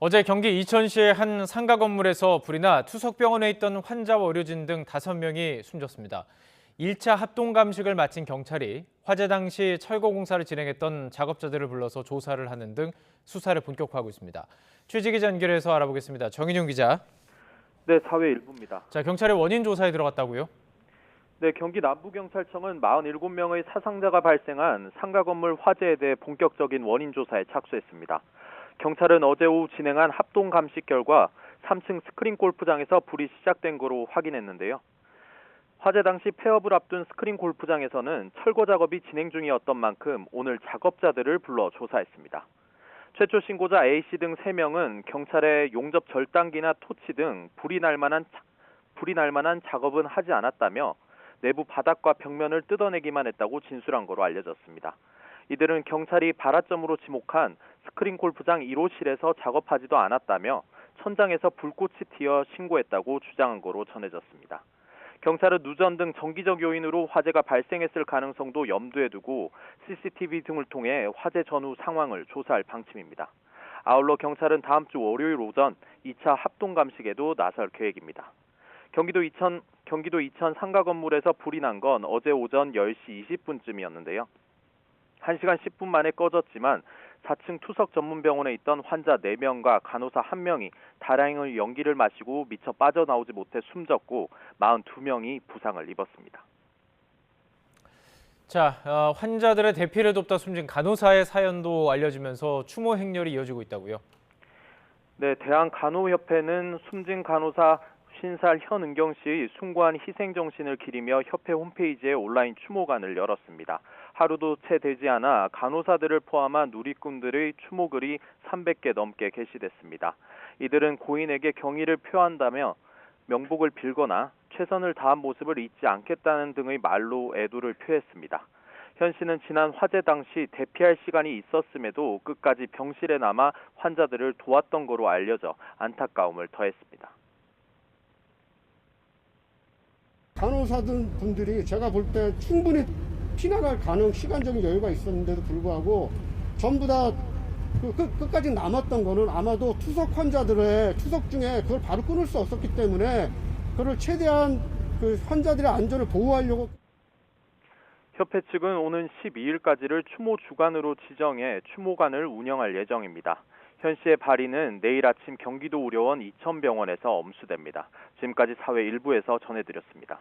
어제 경기 이천시의 한 상가 건물에서 불이 나 투석병원에 있던 환자와 의료진 등 5명이 숨졌습니다. 1차 합동 감식을 마친 경찰이 화재 당시 철거 공사를 진행했던 작업자들을 불러서 조사를 하는 등 수사를 본격화하고 있습니다. 취재 기자 연결해서 알아보겠습니다. 정인용 기자. 네, 사회 일부입니다. 경찰이 원인 조사에 들어갔다고요? 네, 경기 남부경찰청은 47명의 사상자가 발생한 상가 건물 화재에 대해 본격적인 원인 조사에 착수했습니다. 경찰은 어제 오후 진행한 합동 감식 결과 3층 스크린 골프장에서 불이 시작된 거로 확인했는데요. 화재 당시 폐업을 앞둔 스크린 골프장에서는 철거 작업이 진행 중이었던 만큼 오늘 작업자들을 불러 조사했습니다. 최초 신고자 A씨 등 3명은 경찰에 용접 절단기나 토치 등 불이 날 만한 작업은 하지 않았다며 내부 바닥과 벽면을 뜯어내기만 했다고 진술한 거로 알려졌습니다. 이들은 경찰이 발화점으로 지목한 스크린 골프장 1호실에서 작업하지도 않았다며 천장에서 불꽃이 튀어 신고했다고 주장한 거로 전해졌습니다. 경찰은 누전 등 정기적 요인으로 화재가 발생했을 가능성도 염두에 두고 CCTV 등을 통해 화재 전후 상황을 조사할 방침입니다. 아울러 경찰은 다음 주 월요일 오전 2차 합동 감식에도 나설 계획입니다. 경기도 이천 상가 건물에서 불이 난 건 어제 오전 10시 20분쯤이었는데요. 1시간 10분 만에 꺼졌지만 4층 투석 전문병원에 있던 환자 4명과 간호사 1명이 다량의 연기를 마시고 미처 빠져나오지 못해 숨졌고 42명이 부상을 입었습니다. 환자들의 대피를 돕다 숨진 간호사의 사연도 알려지면서 추모 행렬이 이어지고 있다고요? 네, 대한간호협회는 숨진 간호사 50살 현은경 씨의 숭고한 희생 정신을 기리며 협회 홈페이지에 온라인 추모관을 열었습니다. 하루도 채 되지 않아 간호사들을 포함한 누리꾼들의 추모글이 300개 넘게 게시됐습니다. 이들은 고인에게 경의를 표한다며 명복을 빌거나 최선을 다한 모습을 잊지 않겠다는 등의 말로 애도를 표했습니다. 현 씨는 지난 화재 당시 대피할 시간이 있었음에도 끝까지 병실에 남아 환자들을 도왔던 거로 알려져 안타까움을 더했습니다. 간호사들 분들이 제가 볼 때 충분히 피난할 시간적인 여유가 있었는데도 불구하고 전부 다 끝까지 남았던 거는 아마도 투석 환자들의 투석 중에 그걸 바로 끊을 수 없었기 때문에 그걸 최대한 환자들의 안전을 보호하려고. 협회 측은 오는 12일까지를 추모 주간으로 지정해 추모관을 운영할 예정입니다. 현 씨의 발인은 내일 아침 경기도 의료원 이천병원에서 엄수됩니다. 지금까지 사회 일부에서 전해드렸습니다.